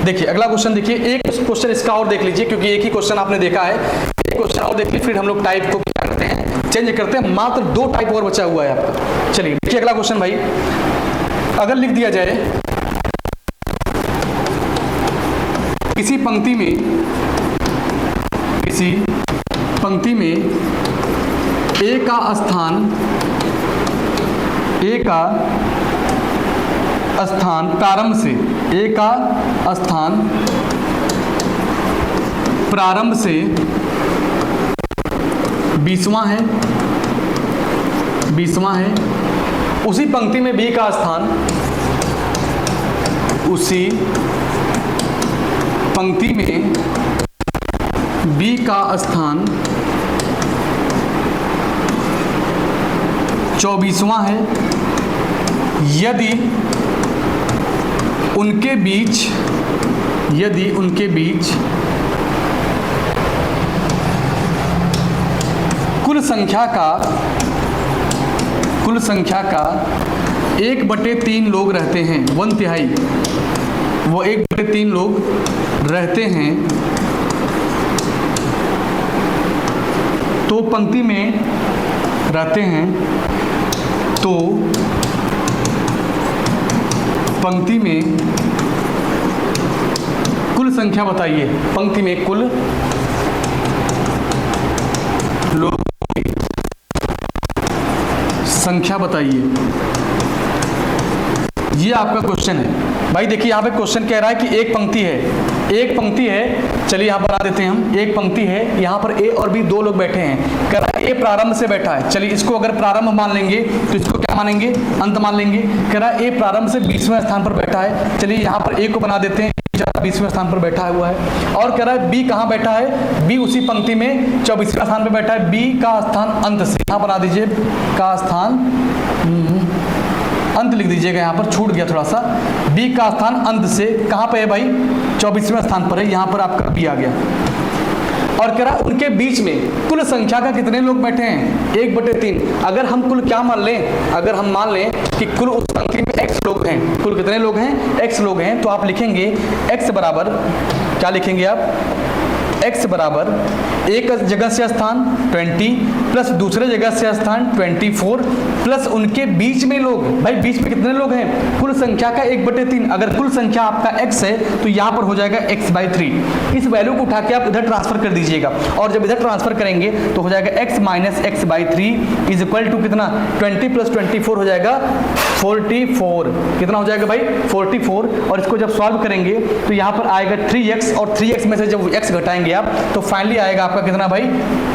देखिए अगला क्वेश्चन, देखिए एक क्वेश्चन इसका और देख लीजिए, क्योंकि एक ही क्वेश्चन आपने देखा है, एक क्वेश्चन और देख लीजिए, फिर हम लोग टाइप को क्या करते हैं, चेंज करते हैं। मात्र 2 टाइप और बचा हुआ है आपका। चलिए देखिए अगला क्वेश्चन भाई, अगर लिख दिया जाए किसी पंक्ति में ए का स्थान प्रारंभ से, ए का स्थान प्रारंभ से 20वां है, उसी पंक्ति में बी का स्थान, उसी पंक्ति में बी का स्थान 24वां है, यदि उनके बीच कुल संख्या का 1/3 लोग रहते हैं, 1/3, वो 1/3 लोग रहते हैं, तो पंक्ति में रहते हैं, तो पंक्ति में कुल संख्या बताइए, पंक्ति में कुल लोगों की संख्या बताइए। ये आपका क्वेश्चन है भाई। देखिए यहाँ पे क्वेश्चन कह रहा है कि एक पंक्ति है, चलिए यहाँ बना देते हैं हम। एक पंक्ति है, यहाँ पर ए और बी 2 लोग बैठे हैं, कह रहा है ए प्रारंभ से बैठा है। चलिए इसको अगर प्रारंभ मान लेंगे तो इसको क्या मानेंगे, अंत मान लेंगे। कह रहा है ए प्रारंभ से 20वें स्थान पर बैठा है, चलिए यहाँ पर ए को बना देते हैं, 20वें स्थान पर बैठा हुआ है। और कह रहा है बी कहाँ बैठा है, बी उसी पंक्ति में 24वें स्थान पर बैठा है। बी का स्थान अंत से, यहाँ बना दीजिए का स्थान, अंत लिख दीजिएगा, यहाँ पर छूट गया थोड़ा सा। बी का स्थान अंत से कहाँ पे है भाई, 24वें स्थान पर है, यहाँ पर आपका बी आ गया। और कह रहा है उनके बीच में कुल संख्या का कितने लोग बैठे हैं, 1/3। अगर हम कुल क्या मान लें, अगर हम मान लें कि कुल उस पंक्ति में x लोग हैं, कुल कितने लोग हैं, x लोग हैं, तो आप लिखेंगे x बराबर क्या लिखेंगे आप, x बराबर एक जगह से स्थान 20 प्लस दूसरे जगह से स्थान 24 प्लस उनके बीच में लोग, भाई बीच में कितने लोग हैं, कुल संख्या का 1/3। अगर कुल संख्या आपका x है तो यहाँ पर हो जाएगा x/3। इस वैल्यू को उठा के आप इधर ट्रांसफर कर दीजिएगा, और जब इधर ट्रांसफर करेंगे तो हो जाएगा x minus x/3 is equal to कितना, 20 प्लस 24 हो जाएगा 44। कितना हो जाएगा भाई, 44। और इसको जब सॉल्व करेंगे तो यहाँ पर आएगा 3x, और 3x में से जब x घटाएंगे आप तो फाइनली आएगा आपका कितना भाई,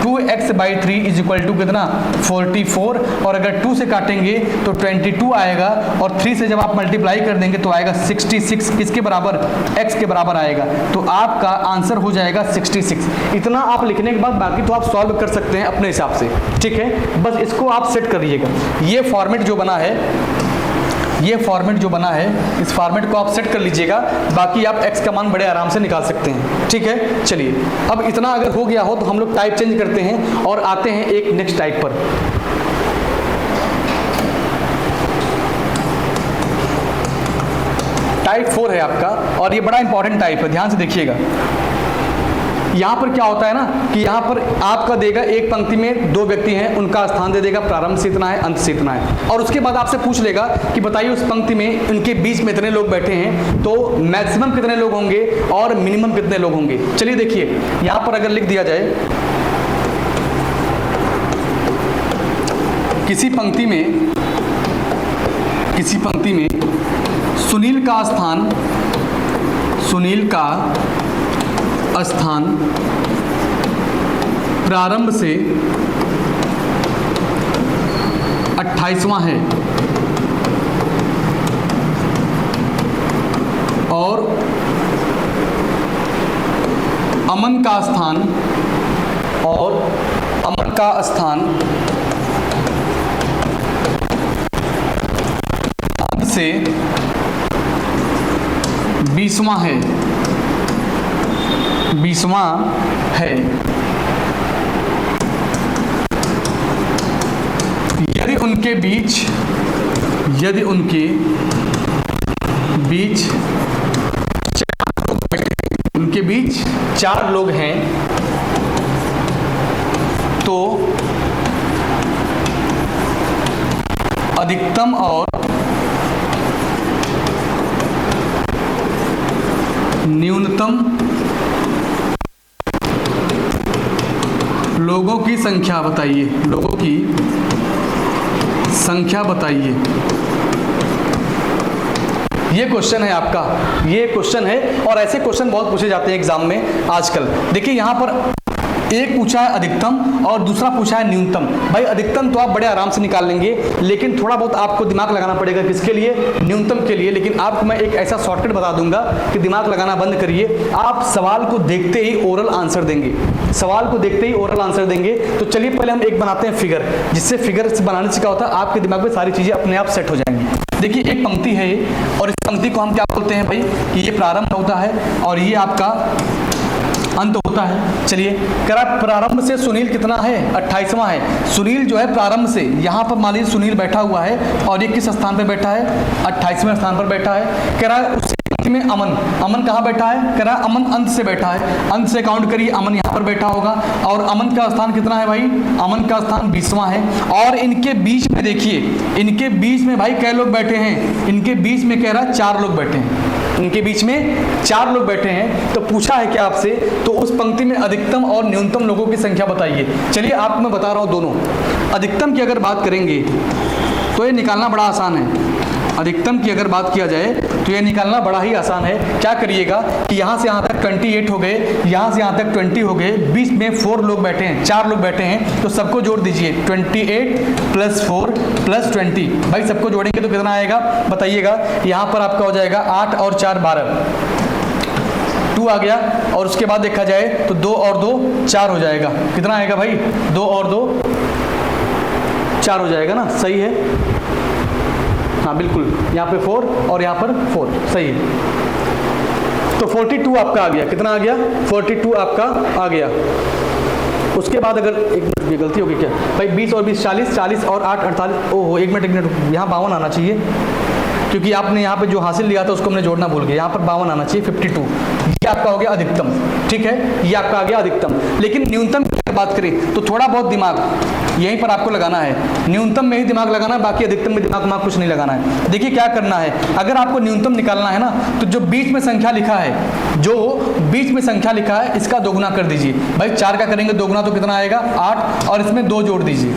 2x/3 इज इक्वल टू कितना, 44। और अगर 2 से काटेंगे तो 22 आएगा, और 3 से जब आप मल्टीप्लाई कर देंगे तो आएगा 66। किसके बराबर, x के बराबर आएगा। तो आपका आंसर हो जाएगा 66। इतना आप लिखने के बाद बाकी तो आप सॉल्व कर सकते हैं अपने हिसाब से, ठीक है। बस इसको आप सेट करिएगा। ये फॉर्मेट जो बना है, ये फॉर्मेट जो बना है, इस फॉर्मेट को आप सेट कर लीजिएगा, बाकी आप x का मान बड़े आराम से निकाल सकते हैं, ठीक है। चलिए अब इतना अगर हो गया हो तो हम लोग टाइप चेंज करते हैं और आते हैं एक नेक्स्ट टाइप पर। टाइप 4 है आपका, और ये बड़ा इंपॉर्टेंट टाइप है, ध्यान से देखिएगा। यहाँ पर क्या होता है ना कि यहाँ पर आपका देगा एक पंक्ति में 2 व्यक्ति हैं, उनका स्थान दे देगा प्रारंभ से इतना है, अंत से इतना है, और उसके बाद आपसे पूछ लेगा कि बताइए उस पंक्ति में उनके बीच में इतने लोग बैठे हैं, तो मैक्सिमम कितने लोग होंगे और मिनिमम कितने लोग होंगे। चलिए देखिए यहाँ पर अगर लिख दिया जाए, किसी पंक्ति में सुनील का स्थान प्रारंभ से 28वां है और अमन का स्थान अंत से 20वां है। यदि उनके बीच 4 लोग हैं तो अधिकतम और न्यूनतम लोगों की संख्या बताइए। ये क्वेश्चन है आपका, ये क्वेश्चन है, और ऐसे क्वेश्चन बहुत पूछे जाते हैं एग्जाम में आजकल। देखिए यहाँ पर एक पूछा है अधिकतम और दूसरा पूछा है न्यूनतम। भाई अधिकतम तो आप बड़े आराम से निकाल लेंगे, लेकिन थोड़ा बहुत आपको दिमाग लगाना पड़ेगा, किसके लिए, न्यूनतम के लिए। लेकिन आपको मैं एक ऐसा शॉर्टकट बता दूंगा कि दिमाग लगाना बंद करिए, आप सवाल को देखते ही ओरल आंसर देंगे। तो चलिए पहले हम एक बनाते हैं फिगर, जिससे फिगर बनाने से क्या होता है, आपके दिमाग में सारी चीजें अपने आप सेट हो जाएंगी। देखिए एक पंक्ति है और इस पंक्ति को हम क्या बोलते हैं भाई, कि ये प्रारंभ होता है और ये आपका अंत होता है। चलिए प्रारंभ से सुनील कितना है, 28वां है। सुनील जो है प्रारंभ से, यहाँ पर मान लीजिए सुनील बैठा हुआ है और ये किस स्थान पर बैठा है, 28वें स्थान पर बैठा है। कह रहा है उससे में अमन कहाँ बैठा है, कह रहा है अमन अंत से बैठा है। अंत से काउंट करिए, अमन यहाँ पर बैठा होगा, और अमन का स्थान कितना है भाई, अमन का स्थान 20वां है। और इनके बीच में देखिए, इनके बीच में भाई कै लोग बैठे हैं, इनके बीच में कह रहा है 4 लोग बैठे हैं, इनके बीच में 4 लोग बैठे हैं। तो पूछा है क्या आपसे, तो उस पंक्ति में अधिकतम और न्यूनतम लोगों की संख्या बताइए। चलिए आपको मैं बता रहा हूँ दोनों। अधिकतम की अगर बात करेंगे तो ये निकालना बड़ा आसान है। अधिकतम की अगर बात किया जाए तो ये निकालना बड़ा ही आसान है। क्या करिएगा कि यहाँ से यहाँ तक 28 हो गए, यहाँ से यहाँ तक 20 हो गए, बीच में 4 लोग बैठे हैं, 4 लोग बैठे हैं, तो सबको जोड़ दीजिए। 28 + 4 + 20, भाई सबको जोड़ेंगे तो कितना आएगा बताइएगा। यहाँ पर आपका हो जाएगा 8 और 4 12, 2 आ गया। और उसके बाद देखा जाए तो 2 और 2 4 हो जाएगा। कितना आएगा भाई, 2 और 2 4 हो जाएगा ना, सही है, हाँ बिल्कुल। यहाँ पे 4 और यहाँ पर 4, सही है। तो 42 आपका आ गया। कितना आ गया, 42 आपका आ गया। उसके बाद अगर एक मिनट, ये गलती होगी क्या भाई, 20 और 20 40, 40 और 8 48, ओहो एक मिनट, यहाँ 52 आना चाहिए, क्योंकि आपने यहाँ पे जो हासिल लिया था उसको हमने जोड़ना भूल गए। यहाँ पर 52 आना चाहिए, 52। ये आपका हो गया अधिकतम, ठीक है, ये आपका आ गया अधिकतम। लेकिन न्यूनतम की बात करें तो थोड़ा बहुत दिमाग यहीं पर आपको लगाना है, न्यूनतम में ही दिमाग लगाना है, बाकी अधिकतम में दिमाग कुछ नहीं लगाना है। देखिए क्या करना है, अगर आपको न्यूनतम निकालना है ना, तो जो बीच में संख्या लिखा है, जो बीच में संख्या लिखा है, इसका दोगुना कर दीजिए। भाई 4 का करेंगे दोगुना तो कितना आएगा 8, और इसमें 2 जोड़ दीजिए,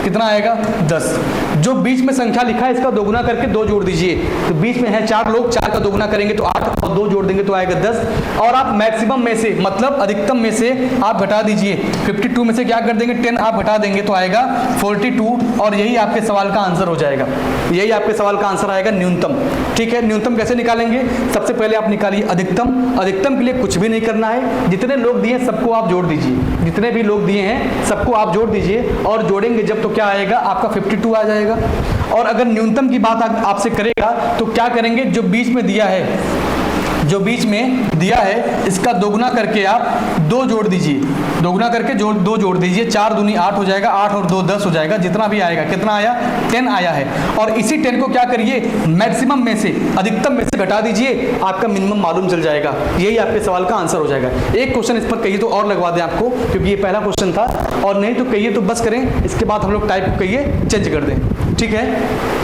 कितना आएगा 10। जो बीच में संख्या लिखा है इसका दोगुना करके 2 जोड़ दीजिए, तो बीच में है 4 लोग, 4 का दोगुना करेंगे तो 8, और 2 जोड़ देंगे तो आएगा 10। और आप मैक्सिमम में से, मतलब अधिकतम में से आप घटा दीजिए, 52 में से क्या कर देंगे 10 आप घटा देंगे तो आएगा 42, और यही आपके सवाल का आंसर हो जाएगा, यही आपके सवाल का आंसर आएगा न्यूनतम। ठीक है, न्यूनतम कैसे निकालेंगे, सबसे पहले आप निकालिए अधिकतम। अधिकतम के लिए कुछ भी नहीं करना है, जितने लोग दिए सबको आप जोड़ दीजिए, जितने भी लोग दिए हैं सबको आप जोड़ दीजिए, और जोड़ेंगे जब तो क्या आएगा आपका 52 आ जाएगा। और अगर न्यूनतम की बात आपसे करेगा तो क्या करेंगे, जो बीच में दिया है, जो बीच में दिया है इसका दोगुना करके आप 2 जोड़ दीजिए, दोगुना करके 2 जोड़ दीजिए, 4 दूनी 8 हो जाएगा, 8 और 2 10 हो जाएगा, जितना भी आएगा, कितना आया 10 आया है। और इसी 10 को क्या करिए, मैक्सिमम में से, अधिकतम में से घटा दीजिए, आपका मिनिमम मालूम चल जाएगा, यही आपके सवाल का आंसर हो जाएगा। एक क्वेश्चन इस पर कहिए तो और लगवा दें आपको, क्योंकि ये पहला क्वेश्चन था, और नहीं तो कहिए तो बस करें, इसके बाद हम लोग टाइप को कहिए चेंज कर दें, ठीक है।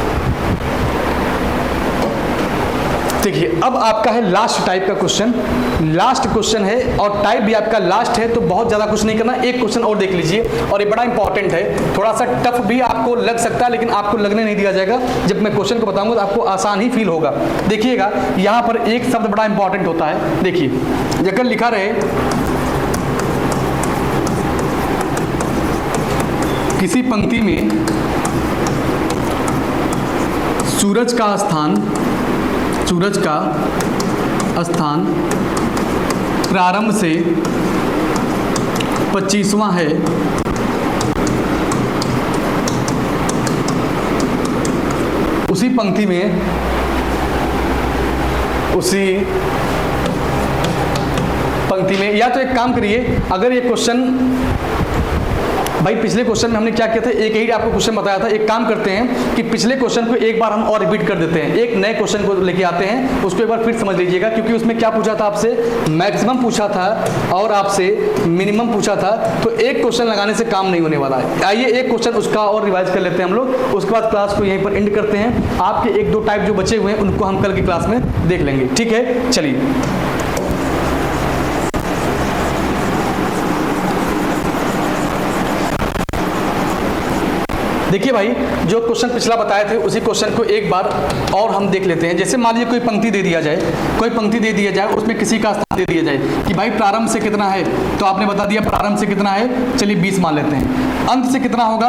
देखिए अब आपका है लास्ट टाइप का क्वेश्चन, लास्ट क्वेश्चन है, और टाइप भी आपका लास्ट है, तो बहुत ज़्यादा कुछ नहीं करना, एक क्वेश्चन और देख लीजिए, और ये बड़ा इंपॉर्टेंट है, थोड़ा सा टफ भी आपको लग सकता है, लेकिन आपको लगने नहीं दिया जाएगा, जब मैं क्वेश्चन को बताऊंगा तो आपको आसान ही फील होगा। देखिएगा यहाँ पर एक शब्द बड़ा इंपॉर्टेंट होता है, देखिए अगर लिखा रहे किसी पंक्ति में सूरज का स्थान प्रारंभ से 25वां है, उसी पंक्ति में, या तो एक काम करिए, अगर ये क्वेश्चन, भाई पिछले क्वेश्चन में हमने क्या किया था, एक ही आपको क्वेश्चन बताया था, एक काम करते हैं कि पिछले क्वेश्चन को एक बार हम और रिपीट कर देते हैं, एक नए क्वेश्चन को लेके आते हैं, उसको एक बार फिर समझ लीजिएगा, क्योंकि उसमें क्या पूछा था आपसे, मैक्सिमम पूछा था और आपसे मिनिमम पूछा था, तो एक क्वेश्चन लगाने से काम नहीं होने वाला है। आइए एक क्वेश्चन उसका और रिवाइज कर लेते हैं हम लोग, उसके बाद क्लास को यहीं पर एंड करते हैं। आपके 1-2 टाइप जो बचे हुए हैं उनको हम कल की क्लास में देख लेंगे, ठीक है। चलिए देखिए भाई, जो क्वेश्चन पिछला बताए थे उसी क्वेश्चन को एक बार और हम देख लेते हैं। जैसे मान लीजिए कोई पंक्ति दे दिया जाए, उसमें किसी का स्थान दे दिया जाए कि भाई प्रारंभ से कितना है, तो आपने बता दिया प्रारंभ से कितना है, चलिए 20 मान लेते हैं। अंत से कितना होगा,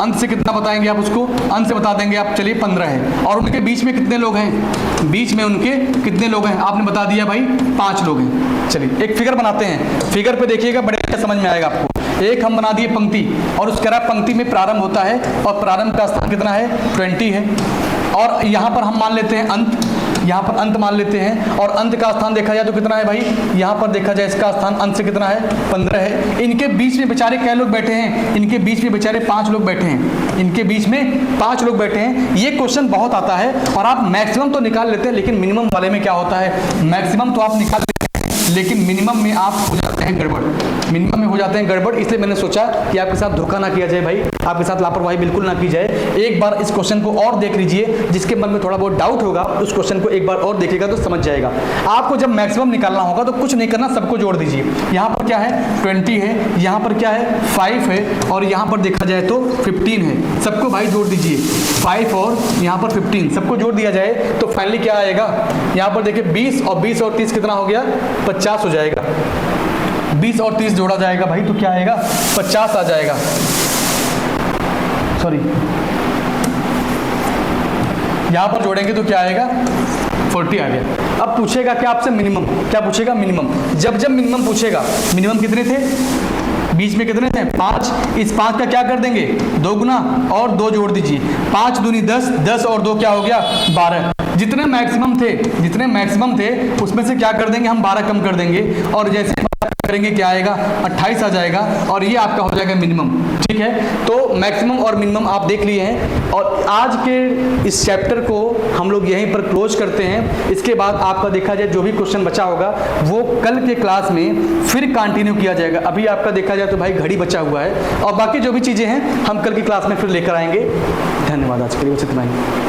अंत से कितना बताएंगे आप उसको, अंत से बता देंगे आप, चलिए 15 है। और उनके बीच में कितने लोग हैं, बीच में उनके कितने लोग हैं, आपने बता दिया भाई 5 लोग हैं। चलिए एक फिगर बनाते हैं, फिगर पे देखिएगा बड़े समझ में आएगा आपको। एक हम बना दिए पंक्ति, और उस करा पंक्ति में प्रारंभ होता है, और प्रारंभ का स्थान कितना है 20 है। और यहाँ पर हम मान लेते हैं अंत, यहाँ पर अंत मान लेते हैं, और अंत का स्थान देखा जाए तो कितना है भाई, यहाँ पर देखा जाए इसका स्थान अंत से कितना है 15 है। इनके बीच में बेचारे क्या लोग बैठे हैं, इनके बीच में बेचारे 5 लोग बैठे हैं, इनके बीच में 5 लोग बैठे हैं। ये क्वेश्चन बहुत आता है, और आप मैक्सिमम तो निकाल लेते हैं, लेकिन मिनिमम वाले में क्या होता है, मैक्सिमम तो आप निकाल लेकिन मिनिमम में आप हो जाते हैं गड़बड़, मिनिमम में हो जाते हैं गड़बड़। इसलिए मैंने सोचा कि आपके साथ धोखा ना किया जाए भाई, आपके साथ लापरवाही बिल्कुल ना की जाए। एक बार इस क्वेश्चन को और देख लीजिए, जिसके मन में थोड़ा बहुत डाउट होगा उस क्वेश्चन को एक बार और देखिएगा तो समझ जाएगा। आपको जब मैक्सिमम निकालना होगा तो कुछ नहीं करना, सबको जोड़ दीजिए। यहाँ पर क्या है 20 है, यहाँ पर क्या है 5 है, और यहाँ पर देखा जाए तो 15 है। सबको भाई जोड़ दीजिए, 5 और यहाँ पर 15 सबको जोड़ दिया जाए तो फाइनली क्या आएगा, यहाँ पर देखिए 20 और 30 कितना हो गया 50 हो जाएगा। 20 और 30 जोड़ा जाएगा भाई तो क्या आएगा 50 आ जाएगा, सॉरी यहां पर जोड़ेंगे तो क्या आएगा 40 आ गया। अब पूछेगा क्या आपसे मिनिमम, क्या पूछेगा मिनिमम। जब मिनिमम पूछेगा, मिनिमम कितने थे, बीच में कितने थे 5, इस 5 का क्या कर देंगे 2 गुना और 2 जोड़ दीजिए, 5 दूनी 10, 10 और 2 क्या हो गया 12। जितने मैक्सिमम थे उसमें से क्या कर देंगे हम 12 कम कर देंगे, और जैसे करेंगे क्या आएगा 28 आ जाएगा, और ये आपका हो जाएगा मिनिमम। ठीक है, तो मैक्सिमम और मिनिमम आप देख लिए हैं, और आज के इस चैप्टर को हम लोग यहीं पर क्लोज करते हैं। इसके बाद आपका देखा जाए जो भी क्वेश्चन बचा होगा वो कल के क्लास में फिर कंटिन्यू किया जाएगा। अभी आपका देखा जाए तो भाई घड़ी बचा हुआ है, और बाकी जो भी चीज़ें हैं हम कल की क्लास में फिर लेकर आएंगे। धन्यवाद, आज के लिए बस इतना ही।